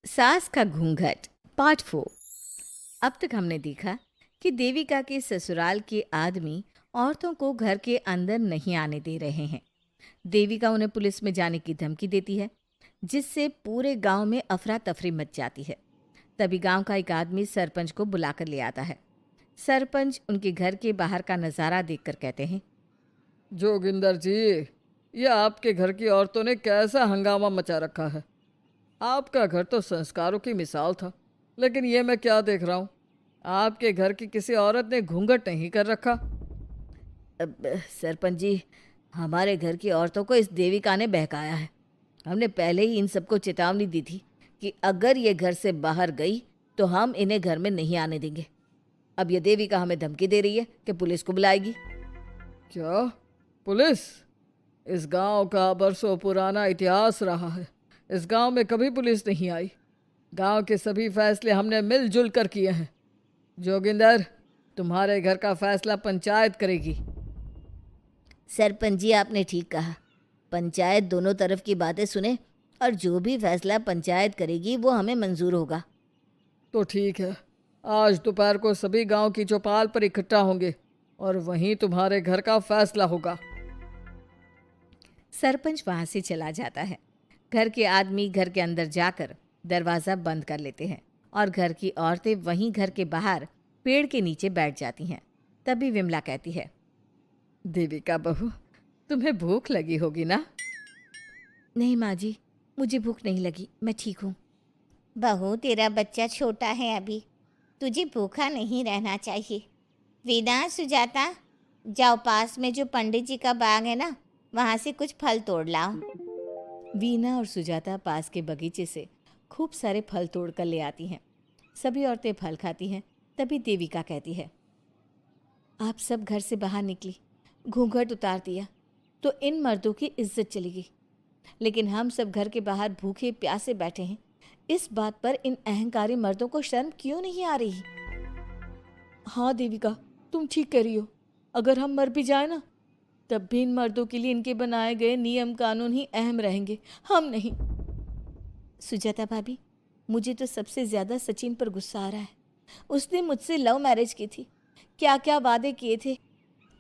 सास का घूंघट पार्ट 4। अब तक हमने देखा कि देविका के ससुराल के आदमी औरतों को घर के अंदर नहीं आने दे रहे हैं। देविका उन्हें पुलिस में जाने की धमकी देती है, जिससे पूरे गांव में अफरा तफरी मच जाती है। तभी गांव का एक आदमी सरपंच को बुलाकर ले आता है। सरपंच उनके घर के बाहर का नज़ारा देखकर कहते हैं, जोगिंदर जी, ये आपके घर की औरतों ने कैसा हंगामा मचा रखा है। आपका घर तो संस्कारों की मिसाल था, लेकिन ये मैं क्या देख रहा हूँ। आपके घर की किसी औरत ने घूंघट नहीं कर रखा। सरपंच जी, हमारे घर की औरतों को इस देविका ने बहकाया है। हमने पहले ही इन सबको चेतावनी दी थी कि अगर ये घर से बाहर गई तो हम इन्हें घर में नहीं आने देंगे। अब ये देविका हमें धमकी दे रही है कि पुलिस को बुलाएगी। क्या? पुलिस? इस गांव का बरसों पुराना इतिहास रहा है। इस गांव में कभी पुलिस नहीं आई। गांव के सभी फैसले हमने मिलजुल कर किए हैं। जोगिंदर, तुम्हारे घर का फैसला पंचायत करेगी। सरपंच जी, आपने ठीक कहा। पंचायत दोनों तरफ की बातें सुने और जो भी फैसला पंचायत करेगी वो हमें मंजूर होगा। तो ठीक है, आज दोपहर को सभी गांव की चौपाल पर इकट्ठा होंगे और वहीं तुम्हारे घर का फैसला होगा। सरपंच वहां से चला जाता है। घर के आदमी घर के अंदर जाकर दरवाज़ा बंद कर लेते हैं और घर की औरतें वहीं घर के बाहर पेड़ के नीचे बैठ जाती हैं। तभी विमला कहती है, देविका बहू, तुम्हें भूख लगी होगी ना? नहीं माँ जी, मुझे भूख नहीं लगी, मैं ठीक हूँ। बहू, तेरा बच्चा छोटा है अभी, तुझे भूखा नहीं रहना चाहिए। वीना, सुजाता, जाओ पास में जो पंडित जी का बाग है ना, वहाँ से कुछ फल तोड़ लाओ। वीना और सुजाता पास के बगीचे से खूब सारे फल तोड़ कर ले आती हैं। सभी औरतें फल खाती हैं। तभी देविका कहती है, आप सब घर से बाहर निकली, घूंघट उतार दिया तो इन मर्दों की इज्जत चलेगी, लेकिन हम सब घर के बाहर भूखे प्यासे बैठे हैं। इस बात पर इन अहंकारी मर्दों को शर्म क्यों नहीं आ रही? हाँ देविका, तुम ठीक कह रही हो। अगर हम मर भी जाए ना, तब भी इन मर्दों के लिए इनके बनाए गए नियम कानून ही अहम रहेंगे, हम नहीं। सुजाता भाभी, मुझे तो सबसे ज़्यादा सचिन पर गुस्सा आ रहा है। उसने मुझसे लव मैरिज की थी, क्या क्या वादे किए थे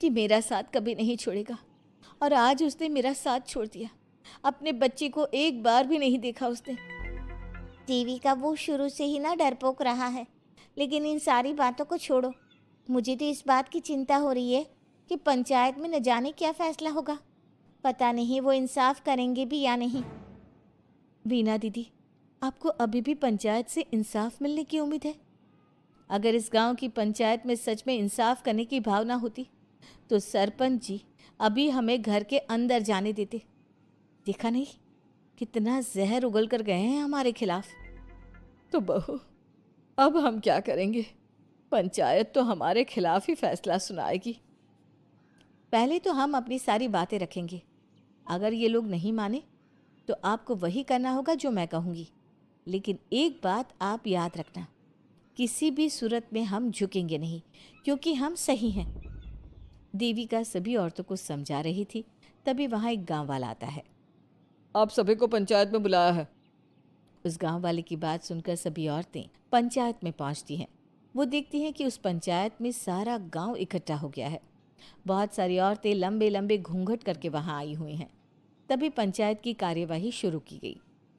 कि मेरा साथ कभी नहीं छोड़ेगा, और आज उसने मेरा साथ छोड़ दिया। अपने बच्चे को एक बार भी नहीं देखा उसने। टीवी का वो शुरू से ही ना डरपोक रहा है, लेकिन इन सारी बातों को छोड़ो। मुझे तो इस बात की चिंता हो रही है कि पंचायत में न जाने क्या फैसला होगा। पता नहीं वो इंसाफ करेंगे भी या नहीं। वीना दीदी, आपको अभी भी पंचायत से इंसाफ मिलने की उम्मीद है? अगर इस गांव की पंचायत में सच में इंसाफ करने की भावना होती तो सरपंच जी अभी हमें घर के अंदर जाने देते। देखा नहीं कितना जहर उगल कर गए हैं हमारे खिलाफ। तो बहू, अब हम क्या करेंगे? पंचायत तो हमारे खिलाफ ही फैसला सुनाएगी। पहले तो हम अपनी सारी बातें रखेंगे। अगर ये लोग नहीं माने तो आपको वही करना होगा जो मैं कहूँगी। लेकिन एक बात आप याद रखना, किसी भी सूरत में हम झुकेंगे नहीं, क्योंकि हम सही हैं। देविका सभी औरतों को समझा रही थी। तभी वहाँ एक गांव वाला आता है। आप सभी को पंचायत में बुलाया है। उस गांव वाले की बात सुनकर सभी औरतें पंचायत में पहुंचती हैं। वो देखती हैं कि उस पंचायत में सारा गांव इकट्ठा हो गया है। बहुत सारी औरतें लंबे लंबे घूंघट करके वहां आई हुई हैं। तभी पंचायत की कार्यवाही शुरू की गई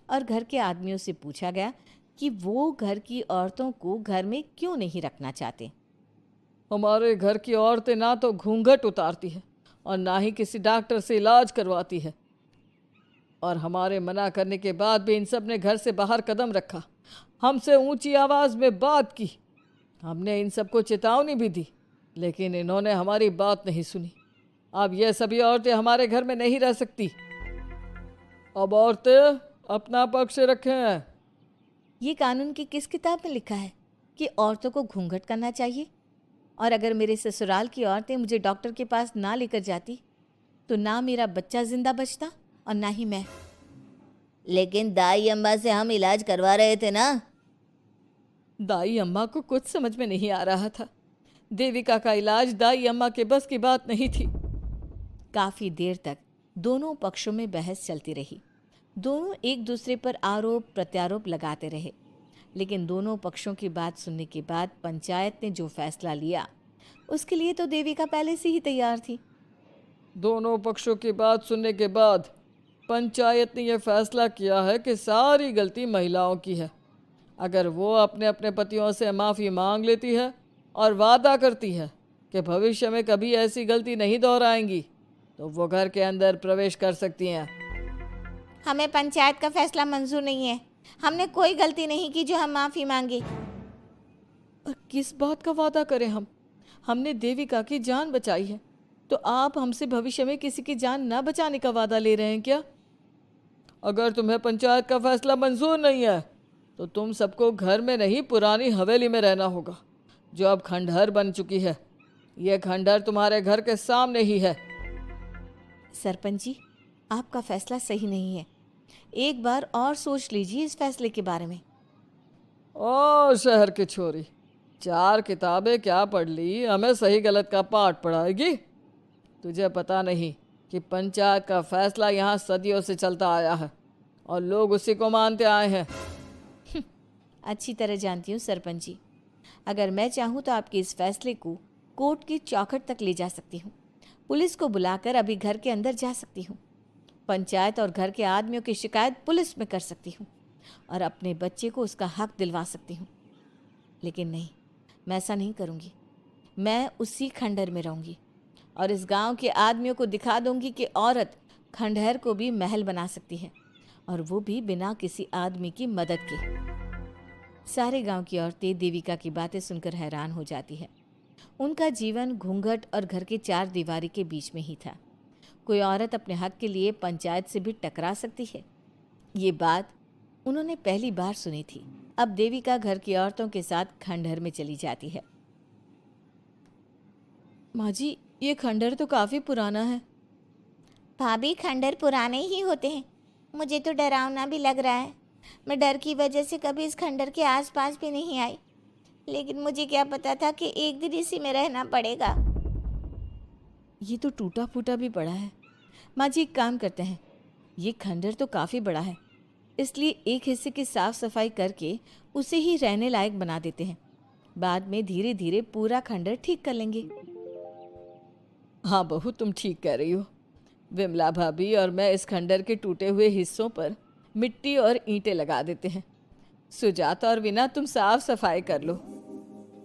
और घर के आदमियों से पूछा गया कि वो घर की औरतों को घर में क्यों नहीं रखना चाहते। हमारे घर की औरतें ना तो घूंघट उतारती है और ना ही किसी डॉक्टर से इलाज करवाती है, और हमारे मना करने के बाद भी इन सब ने घर से बाहर कदम रखा, हमसे ऊंची आवाज़ में बात की। हमने इन सबको चेतावनी भी दी, लेकिन इन्होंने हमारी बात नहीं सुनी। अब ये सभी औरतें हमारे घर में नहीं रह सकती। अब औरतें अपना पक्ष रखें। ये कानून की किस किताब में लिखा है कि औरतों को घूंघट करना चाहिए? और अगर मेरे ससुराल की औरतें मुझे डॉक्टर के पास ना लेकर जाती तो ना मेरा बच्चा जिंदा बचता और ना ही मैं। लेकिन दाई अम्मा से हम इलाज करवा रहे थे ना। दाई अम्मा को कुछ समझ में नहीं आ रहा था। देविका का इलाज दाई अम्मा के बस की बात नहीं थी। काफ़ी देर तक दोनों पक्षों में बहस चलती रही। दोनों एक दूसरे पर आरोप प्रत्यारोप लगाते रहे, लेकिन दोनों पक्षों की बात सुनने के बाद पंचायत ने जो फैसला लिया उसके लिए तो देविका पहले से ही तैयार थी। दोनों पक्षों की बात सुनने के बाद पंचायत ने यह फैसला किया है कि सारी गलती महिलाओं की है। अगर वो अपने अपने पतियों से माफ़ी मांग लेती है और वादा करती है कि भविष्य में कभी ऐसी गलती नहीं दोहराएंगी, तो वो घर के अंदर प्रवेश कर सकती हैं। हमें पंचायत का फैसला मंजूर नहीं है। हमने कोई गलती नहीं की जो हम माफ़ी मांगे। और किस बात का वादा करें हम? हमने देविका की जान बचाई है, तो आप हमसे भविष्य में किसी की जान न बचाने का वादा ले रहे हैं क्या? अगर तुम्हें पंचायत का फैसला मंजूर नहीं है तो तुम सबको घर में नहीं, पुरानी हवेली में रहना होगा, जो अब खंडहर बन चुकी है। यह खंडहर तुम्हारे घर के सामने ही है। सरपंच जी, आपका फैसला सही नहीं है। एक बार और सोच लीजिए इस फैसले के बारे में। ओ शहर की छोरी, 4 किताबें क्या पढ़ ली, हमें सही गलत का पाठ पढ़ाएगी? तुझे पता नहीं कि पंचायत का फैसला यहाँ सदियों से चलता आया है और लोग उसी को मानते आए हैं। अच्छी तरह जानती हूँ सरपंच जी। अगर मैं चाहूँ तो आपके इस फैसले को कोर्ट की चौखट तक ले जा सकती हूँ। पुलिस को बुलाकर अभी घर के अंदर जा सकती हूँ। पंचायत और घर के आदमियों की शिकायत पुलिस में कर सकती हूँ और अपने बच्चे को उसका हक दिलवा सकती हूँ। लेकिन नहीं, मैं ऐसा नहीं करूँगी। मैं उसी खंडहर में रहूँगी और इस गांव के आदमियों को दिखा दूंगी कि औरत खंडहर को भी महल बना सकती है, और वो भी बिना किसी आदमी की मदद के। सारे गांव की औरतें देविका की बातें सुनकर हैरान हो जाती है। उनका जीवन घूंघट और घर के 4 दीवारी के बीच में ही था। कोई औरत अपने हक के लिए पंचायत से भी टकरा सकती है, ये बात उन्होंने पहली बार सुनी थी। अब देविका घर की औरतों के साथ खंडहर में चली जाती है। माँ जी, ये खंडहर तो काफ़ी पुराना है। भाभी, खंडहर पुराने ही होते हैं। मुझे तो डरावना भी लग रहा है। मैं डर की वजह से कभी इस खंडहर के आसपास भी नहीं आई, लेकिन मुझे क्या पता था कि एक दिन इसी में रहना पड़ेगा। ये तो टूटा फूटा भी पड़ा है। माँ जी, एक काम करते हैं, ये खंडहर तो काफ़ी बड़ा है, इसलिए एक हिस्से की साफ सफाई करके उसे ही रहने लायक बना देते हैं। बाद में धीरे धीरे पूरा खंडहर ठीक कर लेंगे। हाँ बहू, तुम ठीक कह रही हो। विमला भाभी और मैं इस खंडहर के टूटे हुए हिस्सों पर मिट्टी और ईंटें लगा देते हैं। सुजाता और वीना, तुम साफ सफाई कर लो।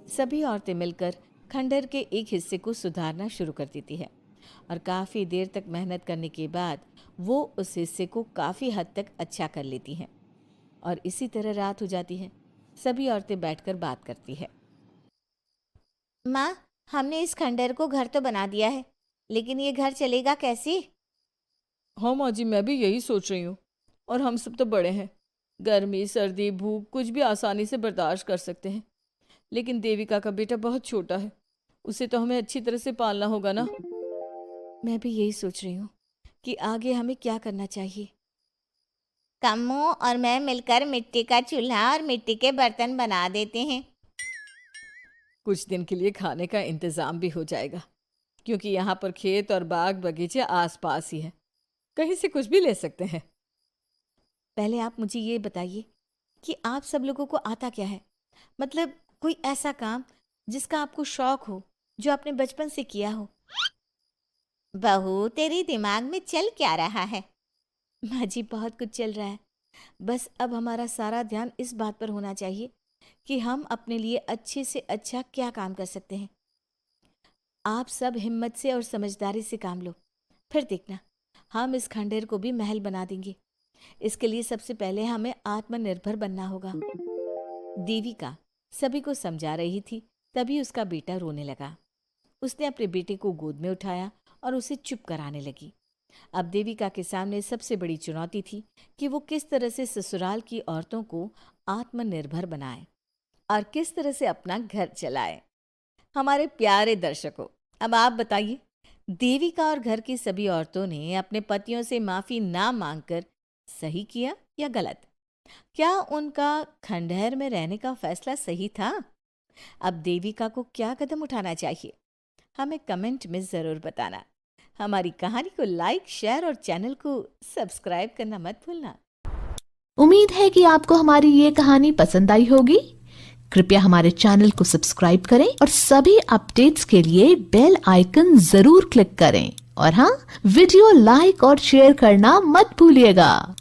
सभी औरतें मिलकर खंडहर के एक हिस्से को सुधारना शुरू कर देती है और काफ़ी देर तक मेहनत करने के बाद वो उस हिस्से को काफ़ी हद तक अच्छा कर लेती हैं। और इसी तरह रात हो जाती है। सभी औरतें बैठकर बात करती है। माँ, हमने इस खंडहर को घर तो बना दिया है, लेकिन ये घर चलेगा कैसे? हाँ माँ जी, मैं भी यही सोच रही हूँ। और हम सब तो बड़े हैं, गर्मी सर्दी भूख कुछ भी आसानी से बर्दाश्त कर सकते हैं, लेकिन देविका का बेटा बहुत छोटा है, उसे तो हमें अच्छी तरह से पालना होगा ना। मैं भी यही सोच रही हूँ कि आगे हमें क्या करना चाहिए। कम्मू और मैं मिलकर मिट्टी का चूल्हा और मिट्टी के बर्तन बना देते हैं। कुछ दिन के लिए खाने का इंतज़ाम भी हो जाएगा, क्योंकि यहाँ पर खेत और बाग बगीचे आसपास ही है, कहीं से कुछ भी ले सकते हैं। पहले आप मुझे ये बताइए कि आप सब लोगों को आता क्या है? मतलब कोई ऐसा काम जिसका आपको शौक हो, जो आपने बचपन से किया हो। बहू, तेरे दिमाग में चल क्या रहा है? माँ जी, बहुत कुछ चल रहा है। बस अब हमारा सारा ध्यान इस बात पर होना चाहिए कि हम अपने लिए अच्छे से अच्छा क्या काम कर सकते हैं। आप सब हिम्मत से और समझदारी से काम लो, फिर देखना हम इस खंडहर को भी महल बना देंगे। इसके लिए सबसे पहले हमें आत्मनिर्भर बनना होगा। देविका सभी को समझा रही थी, तभी उसका बेटा रोने लगा। उसने अपने बेटे को गोद में उठाया और उसे चुप कराने लगी। अब देविका के सामने सबसे बड़ी चुनौती थी कि वो किस तरह से ससुराल की औरतों को आत्मनिर्भर बनाए और किस तरह से अपना घर चलाए। हमारे प्यारे दर्शकों, अब आप बताइए, देविका और घर की सभी औरतों ने अपने पतियों से माफ़ी ना मांगकर सही किया या गलत? क्या उनका खंडहर में रहने का फैसला सही था? अब देविका को क्या कदम उठाना चाहिए, हमें कमेंट में ज़रूर बताना। हमारी कहानी को लाइक, शेयर और चैनल को सब्सक्राइब करना मत भूलना। उम्मीद है कि आपको हमारी ये कहानी पसंद आई होगी। कृपया हमारे चैनल को सब्सक्राइब करें और सभी अपडेट्स के लिए बेल आइकन जरूर क्लिक करें। और हाँ, वीडियो लाइक और शेयर करना मत भूलिएगा।